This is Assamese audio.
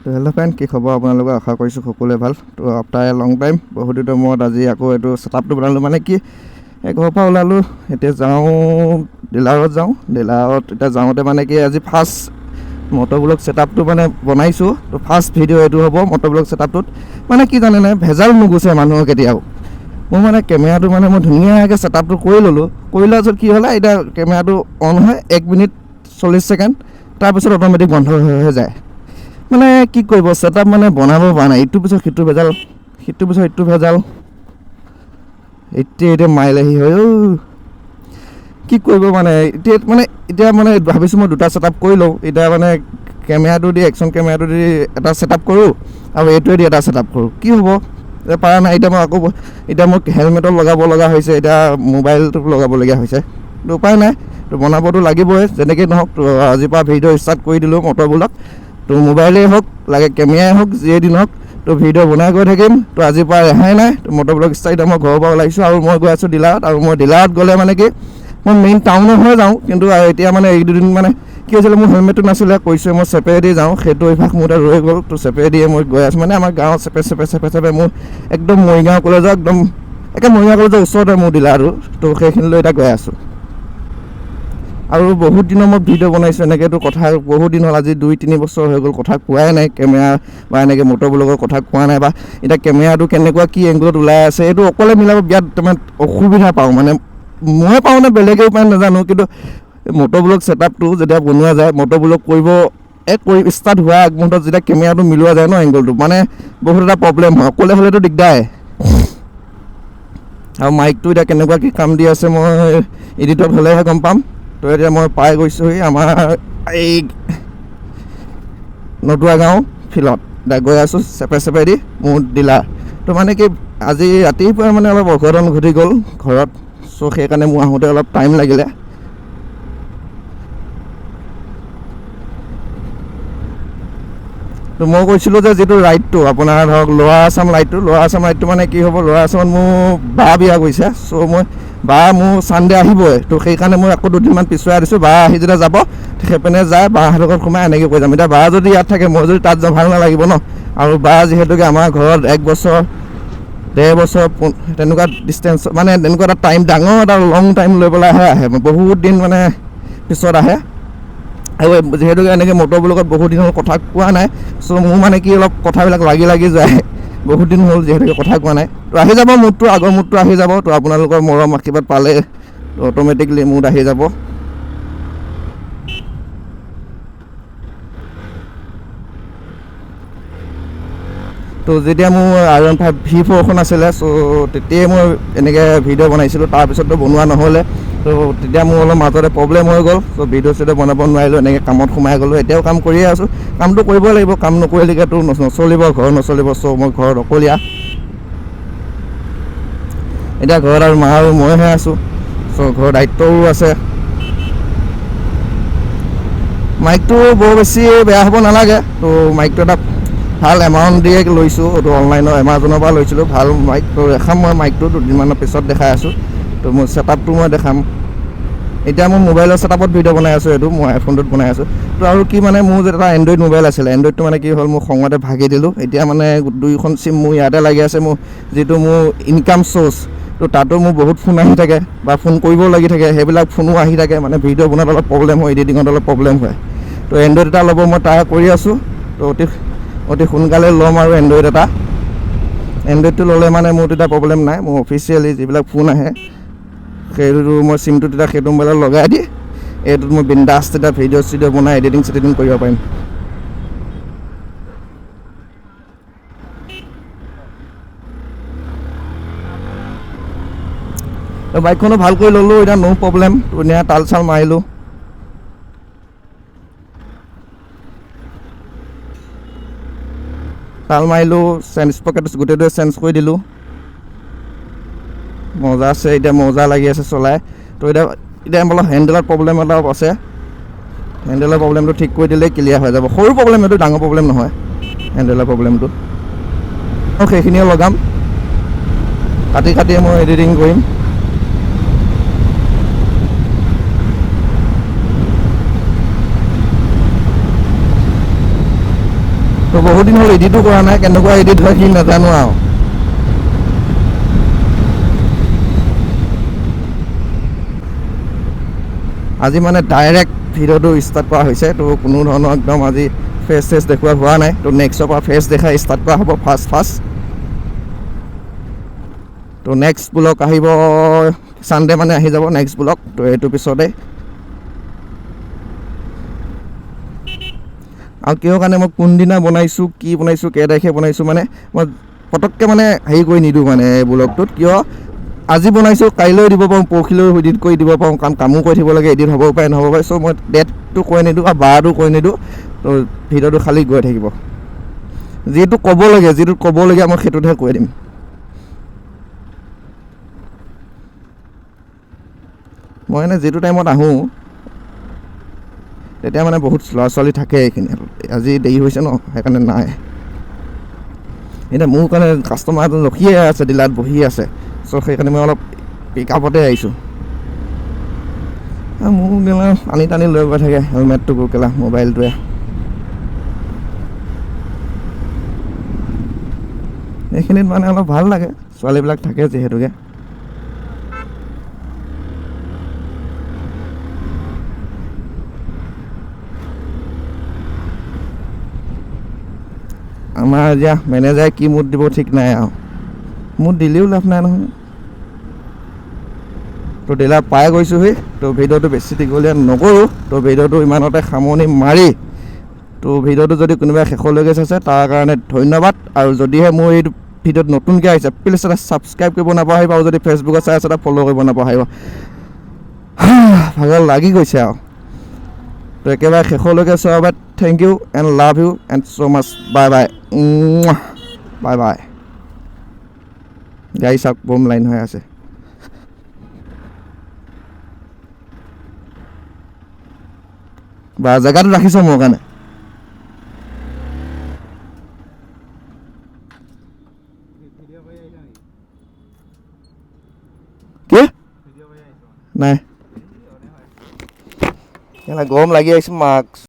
তো হেল্ল' ফ্ৰেণ্ড, কি খবৰ আপোনালোকৰ? আশা কৰিছোঁ সকলোৱে ভাল। তো আফটাৰ এ লং টাইম বহুত দিনৰ মূৰত আজি আকৌ এইটো ছেটআপটো বনালোঁ। মানে কি ঘৰৰ পৰা ওলালোঁ, এতিয়া যাওঁ ডিলাৰত যাওঁ। ডিলাৰত এতিয়া যাওঁতে মানে কি আজি ফাৰ্ষ্ট মটৰব্লগ ছেটআপটো মানে বনাইছোঁ। তো ফাৰ্ষ্ট ভিডিঅ' এইটো হ'ব মটৰব্লগ ছেটআপটোত। মানে কি জানেনে, ভেজাল নুগুচে মানুহৰ কেতিয়াও। মোৰ মানে কেমেৰাটো মানে মই ধুনীয়াকৈ ছেটআপটো কৰি ল'লোঁ। কৰি লোৱাৰ পিছত কি হ'লে, এতিয়া কেমেৰাটো অন হয় 1 মিনিট 40 ছেকেণ্ড, তাৰপিছত অট'মেটিক বন্ধ হৈ যায়। মানে কি কৰিব, ছেটআপ মানে বনাব পৰা নাই, ইটোৰ পিছত সিটো ভেজাল, সিটোৰ পিছত ইটো ভেজাল। এতিয়া মাইলেহি হয় কি কৰিব মানে। এতিয়া মানে ভাবিছোঁ মই দুটা ছেটআপ কৰি লওঁ। এতিয়া মানে কেমেৰাটো দি একশ্যন কেমেৰাটো দি এটা ছেটআপ কৰোঁ আৰু এইটোৱে দি এটা ছেটআপ কৰোঁ। কি হ'ব এতিয়া পৰা নাই। এতিয়া মোক হেলমেটত লগাব লগা হৈছে, এতিয়া মোবাইলটো লগাবলগীয়া হৈছে। তো উপায় নাই, তো বনাবতো লাগিবই যেনেকৈ নহওক। তো আজিৰ পৰা ভিডিঅ' ষ্টাৰ্ট কৰি দিলোঁ মটৰব্লগ। তো মোবাইলেই হওক লাগে কেমেৰাই হওক যিয়ে দি নহওক, তো ভিডিঅ' বনাই গৈ থাকিম। তো আজিৰ পৰা ৰেহাই নাই। তো মটৰব্লগ ষ্টাৰ্ট মই ঘৰৰ পৰা ওলাইছোঁ আৰু মই গৈ আছোঁ ডিলাৰত। আৰু মই ডিলাৰত গ'লে মানে কি মই মেইন টাউনৰ হৈ যাওঁ, কিন্তু এতিয়া মানে এই দুদিন মানে কি হৈছিলে, মোৰ হেলমেটটো নাছিলে, কৈছোঁ মই চেপেৰেদি যাওঁ, সেইটো অভ্যাস মোৰ তাত ৰৈ গ'ল। তো চেপেৰেদিয়ে মই গৈ আছোঁ। মানে আমাৰ গাঁৱত চেপে মোৰ একদম মৰিগাঁও কলেজৰ মৰিগাঁও কলেজৰ ওচৰতে মোৰ ডিলাৰটো। তো সেইখিনিলৈ এতিয়া গৈ আছোঁ। আৰু বহুত দিনৰ মই ভিডিঅ' বনাইছোঁ এনেকৈতো কথা বহুত দিন হ'ল, আজি 2-3 বছৰ হৈ গ'ল কথা কোৱাই নাই কেমেৰা বা এনেকৈ মটৰব্লগৰ কথা কোৱা নাই। বা এতিয়া কেমেৰাটো কেনেকুৱা কি এংগলত ওলাই আছে এইটো অকলে মিলাব বিৰাট মানে অসুবিধা পাওঁ। মানে মই পাওঁ নে বেলেগেও পায় নাজানো, কিন্তু মটৰব্লগ ছেটআপটো যেতিয়া বনোৱা যায়, মটৰব্লগ কৰি ষ্টাৰ্ট হোৱা আগমুহূৰ্তত যেতিয়া কেমেৰাটো মিলোৱা যায় ন, এংগলটো মানে বহুত এটা প্ৰব্লেম হয়। অকলে হ'লেতো দিগদাৰ। আৰু মাইকটো এতিয়া কেনেকুৱা কি কাম দি আছে মই এডিটত হ'লেহে গম পাম। তো এতিয়া মই পাই গৈছোঁহি আমাৰ এই নতুৱা গাঁও ফিল্ডত। এতিয়া গৈ আছোঁ চেপেদি মোৰ ডিলাৰ। তো মানে কি আজি ৰাতিপুৱা মানে অলপ অঘটন ঘটি গ'ল ঘৰত। চ' সেইকাৰণে মোৰ আহোঁতে অলপ টাইম লাগিলে। তো মই কৈছিলোঁ যে যিটো ৰাইডটো আপোনাৰ ধৰক ল'ৱাৰ আছাম ৰাইডটো মানে কি হ'ব, ল'ৱাৰ আছামত মোৰ বা বিয়া গৈছে। চ' মোৰ ছানডে আহিবই। তো সেইকাৰণে মই আকৌ 2 দিনমান পিছুৱাই দিছোঁ। বা আহি যেতিয়া যাব সেইপিনে যায় বাহঁতৰ ঘৰত সোমাই এনেকৈ কৈ যাম। এতিয়া বা যদি ইয়াত থাকে, মই যদি তাত যাওঁ ভাল নালাগিব ন। আৰু বা যিহেতুকে আমাৰ ঘৰত 1 বছৰ 1.5 বছৰ তেনেকুৱা ডিষ্টেঞ্চ, মানে তেনেকুৱা এটা টাইম, ডাঙৰ এটা লং টাইম লৈ পেলাইহে আহে, বহুত দিন মানে পিছত আহে। আৰু যিহেতুকে এনেকৈ মটৰব্লগত বহুত দিন হ'ল কথা কোৱা নাই। চ' মোৰ মানে কি অলপ কথাবিলাক লাগি যায়, বহুত দিন হ'ল যিহেতুকে কথা কোৱা নাই। তো আহি যাব মুডটো, আগৰ মুডটো আহি যাব। তো আপোনালোকৰ মৰম আশীৰ্বাদ পালে অট'মেটিকলি মুড আহি যাব। তো যেতিয়া মোৰ R15 V4খন আছিলে, চ' তেতিয়াই মই এনেকৈ ভিডিঅ' বনাইছিলোঁ। তাৰপিছততো বনোৱা নহ'লে। তো তেতিয়া মোৰ অলপ মাজতে প্ৰব্লেম হৈ গ'ল। চ' ভিডিঅ' বনাব নোৱাৰিলোঁ, এনেকৈ কামত সোমাই গ'লোঁ। এতিয়াও কাম কৰিয়ে আছোঁ, কামটো কৰিবই লাগিব, কাম নকৰিলেতো নচলিব, ঘৰ নচলিব। চ' মই ঘৰত অকলীয়া, এতিয়া ঘৰত আৰু মা আৰু মইহে আছোঁ। চ' ঘৰৰ দায়িত্বও আছে। মাইকটো বৰ বেছি বেয়া হ'ব নালাগে। তো মাইকটো এটা ভাল এমাউণ্ট দিয়ে লৈছোঁ, এইটো অনলাইনৰ এমাজনৰ পৰা লৈছিলোঁ ভাল মাইক। তো দেখাম মই মাইকটো দুদিনমানৰ পিছত দেখাই আছোঁ। তো মোৰ ছেটআপটো মই দেখাম। এতিয়া মোৰ মোবাইলৰ ছেটআপত ভিডিঅ' বনাই আছোঁ, এইটো মই আইফোনটোত বনাই আছোঁ। তো আৰু কি মানে মোৰ যে এটা এণ্ড্ৰইড মোবাইল আছিলে, এণ্ড্ৰইডটো মানে কি হ'ল, মোৰ খঙতে ভাগি দিলোঁ। এতিয়া মানে 2খন চিম মোৰ ইয়াতে লাগি আছে, মোৰ যিটো মোৰ ইনকাম চ'ৰ্চ। তো তাতো মোৰ বহুত ফোন আহি থাকে বা ফোন কৰিবও লাগি থাকে, সেইবিলাক ফোনো আহি থাকে। মানে ভিডিঅ' বনোৱাত অলপ প্ৰব্লেম হয়, এডিটিঙত অলপ প্ৰব্লেম হয়। তো এণ্ড্ৰইড এটা ল'ব মই ট্ৰাই কৰি আছোঁ। তো অতি সোনকালে ল'ম আৰু এণ্ড্ৰইড এটা। এণ্ড্ৰইডটো ল'লে মানে মোৰ তেতিয়া প্ৰব্লেম নাই। মোৰ অফিচিয়েলি যিবিলাক ফোন আহে সেইটো মই চিমটো তেতিয়া সেইটো মোবাইলত লগাই দি এইটোত মই বিন্দাছ তেতিয়া ভিডিঅ' বনাই এডিটিং কৰিব পাৰিম। তো বাইকখনো ভাল কৰি ল'লোঁ, এতিয়া ন' প্ৰব্লেম। ধুনীয়া তাল চাল মাৰিলোঁ। চেঞ্জ পকেট গোটেইটোৱে চেঞ্জ কৰি দিলোঁ। মজা আছে, এতিয়া মজা লাগি আছে চলাই। তো এতিয়া অলপ হেণ্ডেলৰ প্ৰব্লেম অলপ আছে। হেণ্ডেলৰ প্ৰব্লেমটো ঠিক কৰি দিলেই ক্লিয়াৰ হৈ যাব। সৰু প্ৰব্লেম, এইটো ডাঙৰ প্ৰব্লেম নহয় হেণ্ডেলৰ প্ৰব্লেমটো। সেইখিনিও লগাম, কাটি মই এডিটিং কৰিম। তো বহুত দিন হ'ল এডিটো কৰা নাই, কেনেকুৱা এডিট হয় কি নাজানো আৰু। আজি মানে ডাইৰেক্ট ভিডিঅ'টো ষ্টাৰ্ট কৰা হৈছে, তো কোনো ধৰণৰ একদম আজি ফেচ চেচ দেখুওৱা হোৱা নাই। তো নেক্সটৰ পৰা ফেচ দেখাই ষ্টাৰ্ট কৰা হ'ব ফাৰ্ষ্ট। তো নেক্সট ব্লগ আহিব ছানডে মানে আহি যাব নেক্সট ব্লগ। তো এইটো পিছতে আৰু কিহৰ কাৰণে মই কোনদিনা বনাইছোঁ, কি বনাইছোঁ, কেই তাৰিখে বনাইছোঁ, মানে মই পটককৈ মানে হেৰি কৰি নিদিওঁ মানে এই ব্লগটোত। কিয় আজি বনাইছোঁ কাইলৈও দিব পাৰোঁ, পৰহিলৈও এডিট কৰি দিব পাৰোঁ, কাৰণ কামো কৰি থাকিব লাগে, এডিট হ'ব পাৰে নহ'ব পাৰে। চ' মই ডেটটো কৈ নিদিওঁ আৰু বাৰটো কৈ নিদিওঁ। তো ভিডিঅ'টো খালী গৈ থাকিব, যিটো ক'ব লাগে, যিটো ক'বলগীয়া মই সেইটোতহে কৈ দিম। মই মানে যিটো টাইমত আহোঁ তেতিয়া মানে বহুত ল'ৰা ছোৱালী থাকে এইখিনি। আজি দেৰি হৈছে ন, সেইকাৰণে নাই। এতিয়া মোৰ কাৰণে কাষ্টমাৰ এজন ৰখিয়ে আছে, ডিলাৰত বহি আছে। চ' সেইকাৰণে মই অলপ পিক আপতে আহিছোঁ। মোৰ কেলা টানি টানি লৈ গৈ থাকে হেলমেটটো কেলা মোবাইলটোৱে। এইখিনিত মানে অলপ ভাল লাগে, ছোৱালীবিলাক থাকে যিহেতুকে। আমাৰ এতিয়া মেনেজাৰে কি মুড দিব ঠিক নাই আৰু, মুড দিলেও লাভ নাই নহয়। তো ডিলাৰ পাই গৈছোঁহি। তো ভিডিঅ'টো বেছি দীঘলীয়া নকৰোঁ, তো ভিডিঅ'টো ইমানতে সামৰণি মাৰি, তো ভিডিঅ'টো যদি কোনোবাই শেষলৈকে চাইছে তাৰ কাৰণে ধন্যবাদ। আৰু যদিহে মোৰ এই ভিডিঅ'ত নতুনকৈ আহিছে প্লিজ এটা ছাবস্ক্ৰাইব কৰিব নাপাহৰিব, আৰু যদি ফেচবুকত চাই আছে এটা ফ'ল' কৰিব নাপাহৰিব। ভাগৰ লাগি গৈছে আৰু। তো একেবাৰে শেষলৈকে চোৱাৰ বাবে thank you and love you and so' much. Bye bye, bye bye. গাড়ী চাওক বম লাইন হৈ আছে। বা জেগাটো ৰাখিছ মোৰ কাৰণে। কি নাই, গৰম লাগি আহিছে মাস্ক